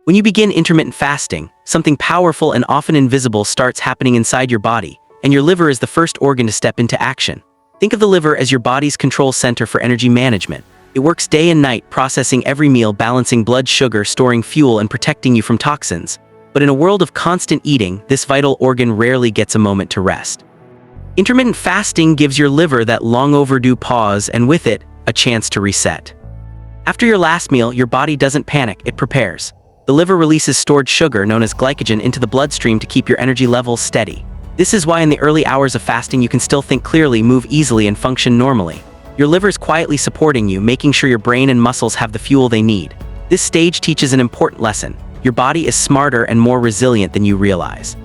When you begin intermittent fasting, something powerful and often invisible starts happening inside your body, and your liver is the first organ to step into action. Think of the liver as your body's control center for energy management. It works day and night, processing every meal, balancing blood sugar, storing fuel, and protecting you from toxins. But in a world of constant eating, this vital organ rarely gets a moment to rest. Intermittent fasting gives your liver that long overdue pause, and with it, a chance to reset. After your last meal, your body doesn't panic, it prepares. The liver releases stored sugar known as glycogen into the bloodstream to keep your energy levels steady. This is why in the early hours of fasting you can still think clearly, move easily, and function normally. Your liver is quietly supporting you, making sure your brain and muscles have the fuel they need. This stage teaches an important lesson. Your body is smarter and more resilient than you realize.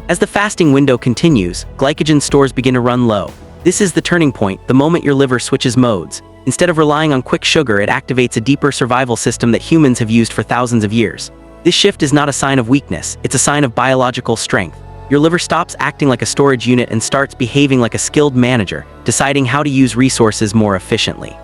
As the fasting window continues, glycogen stores begin to run low. This is the turning point, the moment your liver switches modes. Instead of relying on quick sugar, it activates a deeper survival system that humans have used for thousands of years. This shift is not a sign of weakness, it's a sign of biological strength. Your liver stops acting like a storage unit and starts behaving like a skilled manager, deciding how to use resources more efficiently.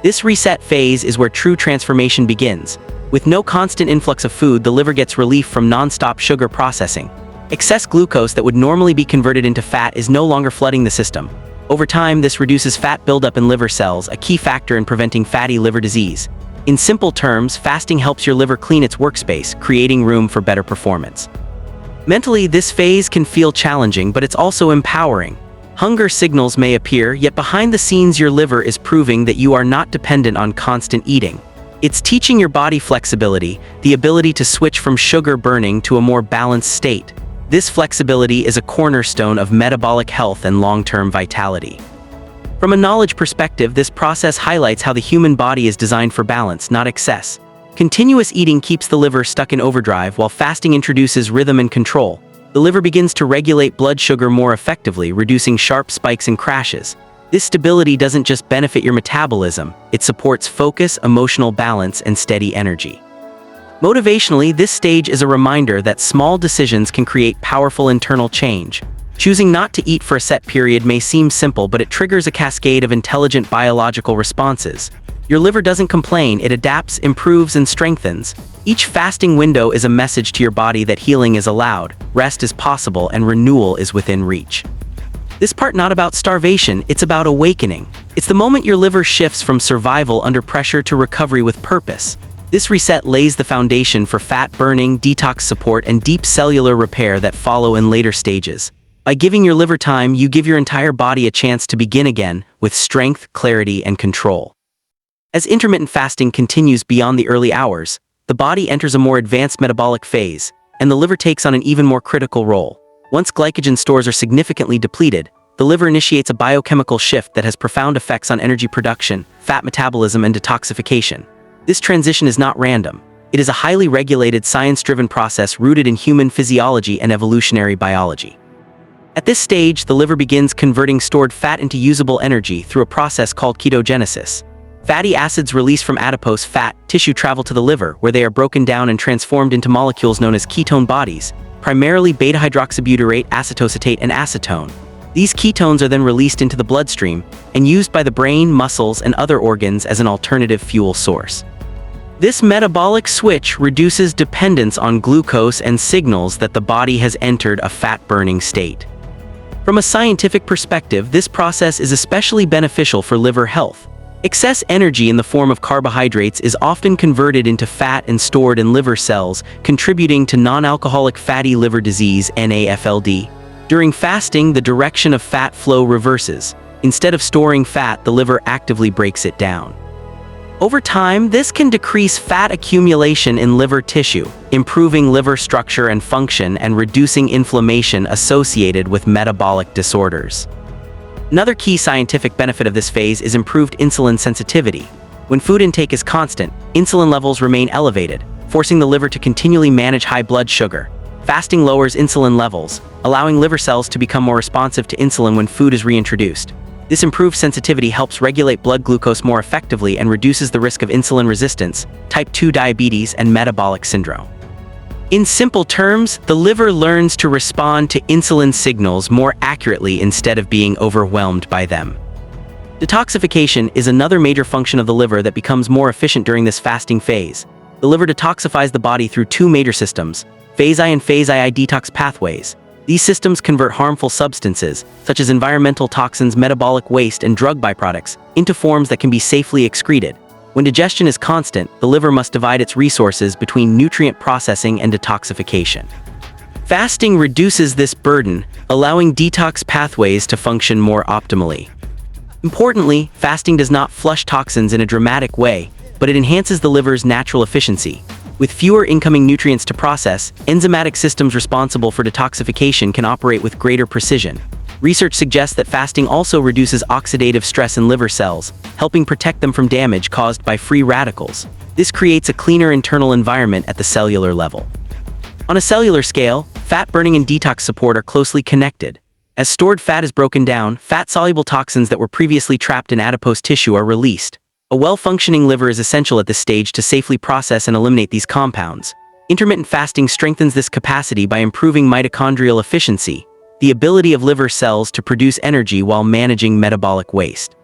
This reset phase is where true transformation begins. With no constant influx of food, the liver gets relief from non-stop sugar processing. Excess glucose that would normally be converted into fat is no longer flooding the system. Over time, this reduces fat buildup in liver cells, a key factor in preventing fatty liver disease. In simple terms, fasting helps your liver clean its workspace, creating room for better performance. Mentally, this phase can feel challenging, but it's also empowering. Hunger signals may appear, yet behind the scenes your liver is proving that you are not dependent on constant eating. It's teaching your body flexibility, the ability to switch from sugar burning to a more balanced state. This flexibility is a cornerstone of metabolic health and long-term vitality. From a knowledge perspective, this process highlights how the human body is designed for balance, not excess. Continuous eating keeps the liver stuck in overdrive, while fasting introduces rhythm and control. The liver begins to regulate blood sugar more effectively, reducing sharp spikes and crashes. This stability doesn't just benefit your metabolism, it supports focus, emotional balance, and steady energy. Motivationally, this stage is a reminder that small decisions can create powerful internal change. Choosing not to eat for a set period may seem simple, but it triggers a cascade of intelligent biological responses. Your liver doesn't complain, it adapts, improves, and strengthens. Each fasting window is a message to your body that healing is allowed, rest is possible, and renewal is within reach. This part not about starvation, it's about awakening. It's the moment your liver shifts from survival under pressure to recovery with purpose. This reset lays the foundation for fat burning, detox support, and deep cellular repair that follow in later stages. By giving your liver time, you give your entire body a chance to begin again with strength, clarity, and control. As intermittent fasting continues beyond the early hours, the body enters a more advanced metabolic phase, and the liver takes on an even more critical role. Once glycogen stores are significantly depleted, the liver initiates a biochemical shift that has profound effects on energy production, fat metabolism, and detoxification. This transition is not random. It is a highly regulated, science-driven process rooted in human physiology and evolutionary biology. At this stage, the liver begins converting stored fat into usable energy through a process called ketogenesis. Fatty acids released from adipose fat tissue travel to the liver, where they are broken down and transformed into molecules known as ketone bodies, primarily beta-hydroxybutyrate, acetoacetate, and acetone. These ketones are then released into the bloodstream and used by the brain, muscles, and other organs as an alternative fuel source. This metabolic switch reduces dependence on glucose and signals that the body has entered a fat-burning state. From a scientific perspective, this process is especially beneficial for liver health. Excess energy in the form of carbohydrates is often converted into fat and stored in liver cells, contributing to non-alcoholic fatty liver disease, NAFLD. During fasting, the direction of fat flow reverses. Instead of storing fat, the liver actively breaks it down. Over time, this can decrease fat accumulation in liver tissue, improving liver structure and function and reducing inflammation associated with metabolic disorders. Another key scientific benefit of this phase is improved insulin sensitivity. When food intake is constant, insulin levels remain elevated, forcing the liver to continually manage high blood sugar. Fasting lowers insulin levels, allowing liver cells to become more responsive to insulin when food is reintroduced. This improved sensitivity helps regulate blood glucose more effectively and reduces the risk of insulin resistance, type 2 diabetes, and metabolic syndrome. In simple terms, the liver learns to respond to insulin signals more accurately instead of being overwhelmed by them. Detoxification is another major function of the liver that becomes more efficient during this fasting phase. The The liver detoxifies the body through two major systems, phase I and phase II detox pathways. These systems convert harmful substances, such as environmental toxins, metabolic waste, and drug byproducts, into forms that can be safely excreted. When digestion is constant, the liver must divide its resources between nutrient processing and detoxification. Fasting reduces this burden, allowing detox pathways to function more optimally. Importantly, fasting does not flush toxins in a dramatic way, but it enhances the liver's natural efficiency. With fewer incoming nutrients to process, enzymatic systems responsible for detoxification can operate with greater precision. Research suggests that fasting also reduces oxidative stress in liver cells, helping protect them from damage caused by free radicals. This creates a cleaner internal environment at the cellular level. On a cellular scale, fat burning and detox support are closely connected. As stored fat is broken down, fat-soluble toxins that were previously trapped in adipose tissue are released. A well-functioning liver is essential at this stage to safely process and eliminate these compounds. Intermittent fasting strengthens this capacity by improving mitochondrial efficiency, the ability of liver cells to produce energy while managing metabolic waste.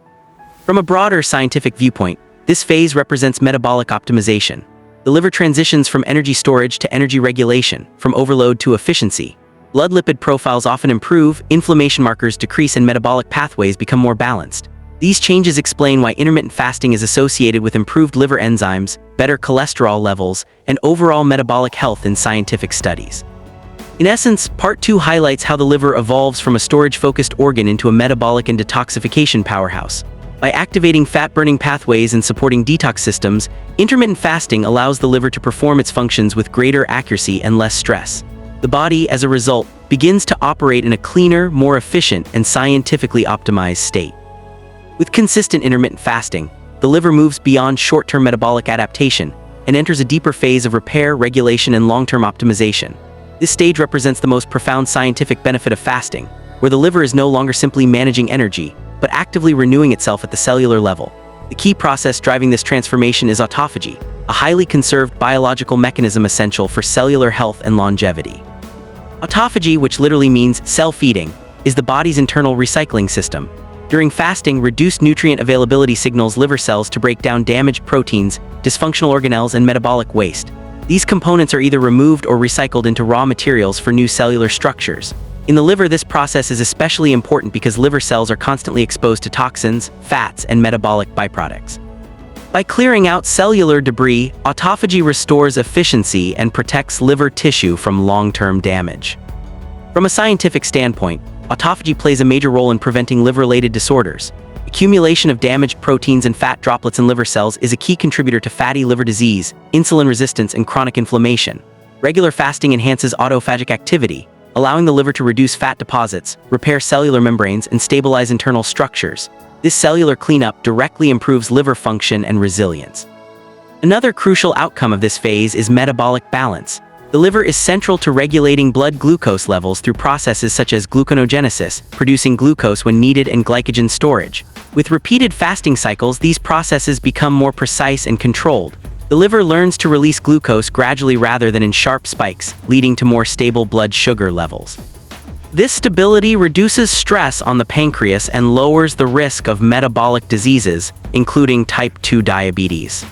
From a broader scientific viewpoint, this phase represents metabolic optimization. The liver transitions from energy storage to energy regulation, from overload to efficiency. Blood lipid profiles often improve, inflammation markers decrease, and metabolic pathways become more balanced. These changes explain why intermittent fasting is associated with improved liver enzymes, better cholesterol levels, and overall metabolic health in scientific studies. In essence, Part 2 highlights how the liver evolves from a storage-focused organ into a metabolic and detoxification powerhouse. By activating fat-burning pathways and supporting detox systems, intermittent fasting allows the liver to perform its functions with greater accuracy and less stress. The body, as a result, begins to operate in a cleaner, more efficient, and scientifically optimized state. With consistent intermittent fasting, the liver moves beyond short-term metabolic adaptation and enters a deeper phase of repair, regulation, and long-term optimization. This stage represents the most profound scientific benefit of fasting, where the liver is no longer simply managing energy, but actively renewing itself at the cellular level. The key process driving this transformation is autophagy, a highly conserved biological mechanism essential for cellular health and longevity. Autophagy, which literally means self-feeding, is the body's internal recycling system. During fasting, reduced nutrient availability signals liver cells to break down damaged proteins, dysfunctional organelles, and metabolic waste. These components are either removed or recycled into raw materials for new cellular structures. In the liver, this process is especially important because liver cells are constantly exposed to toxins, fats, and metabolic byproducts. By clearing out cellular debris, autophagy restores efficiency and protects liver tissue from long-term damage. From a scientific standpoint, autophagy plays a major role in preventing liver-related disorders. Accumulation of damaged proteins and fat droplets in liver cells is a key contributor to fatty liver disease, insulin resistance, and chronic inflammation. Regular fasting enhances autophagic activity, allowing the liver to reduce fat deposits, repair cellular membranes, and stabilize internal structures. This cellular cleanup directly improves liver function and resilience. Another crucial outcome of this phase is metabolic balance. The liver is central to regulating blood glucose levels through processes such as gluconeogenesis, producing glucose when needed, and glycogen storage. With repeated fasting cycles, these processes become more precise and controlled. The liver learns to release glucose gradually rather than in sharp spikes, leading to more stable blood sugar levels. This stability reduces stress on the pancreas and lowers the risk of metabolic diseases, including type 2 diabetes.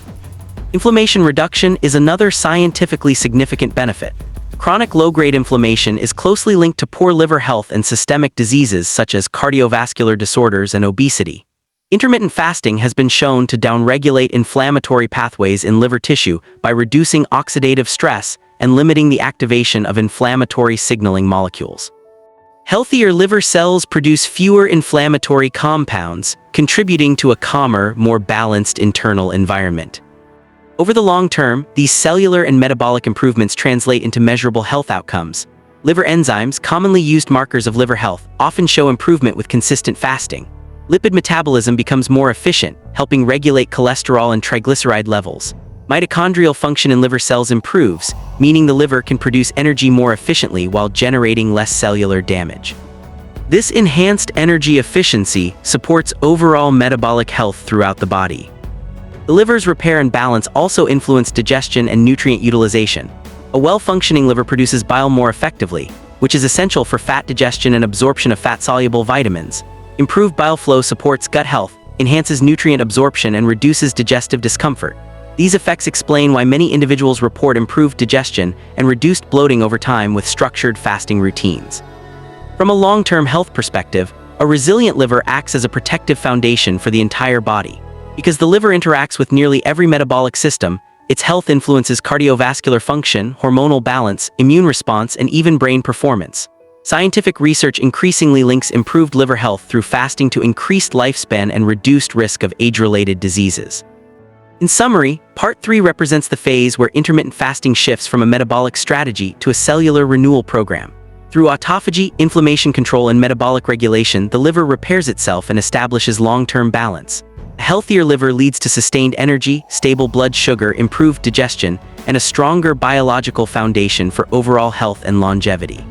Inflammation reduction is another scientifically significant benefit. Chronic low-grade inflammation is closely linked to poor liver health and systemic diseases such as cardiovascular disorders and obesity. Intermittent fasting has been shown to downregulate inflammatory pathways in liver tissue by reducing oxidative stress and limiting the activation of inflammatory signaling molecules. Healthier liver cells produce fewer inflammatory compounds, contributing to a calmer, more balanced internal environment. Over the long term, these cellular and metabolic improvements translate into measurable health outcomes. Liver enzymes, commonly used markers of liver health, often show improvement with consistent fasting. Lipid metabolism becomes more efficient, helping regulate cholesterol and triglyceride levels. Mitochondrial function in liver cells improves, meaning the liver can produce energy more efficiently while generating less cellular damage. This enhanced energy efficiency supports overall metabolic health throughout the body. The liver's repair and balance also influence digestion and nutrient utilization. A well-functioning liver produces bile more effectively, which is essential for fat digestion and absorption of fat-soluble vitamins. Improved bile flow supports gut health, enhances nutrient absorption, and reduces digestive discomfort. These effects explain why many individuals report improved digestion and reduced bloating over time with structured fasting routines. From a long-term health perspective, a resilient liver acts as a protective foundation for the entire body. Because the liver interacts with nearly every metabolic system, its health influences cardiovascular function, hormonal balance, immune response, and even brain performance. Scientific research increasingly links improved liver health through fasting to increased lifespan and reduced risk of age-related diseases. In summary, Part 3 represents the phase where intermittent fasting shifts from a metabolic strategy to a cellular renewal program. Through autophagy, inflammation control, and metabolic regulation, the liver repairs itself and establishes long-term balance. A healthier liver leads to sustained energy, stable blood sugar, improved digestion, and a stronger biological foundation for overall health and longevity.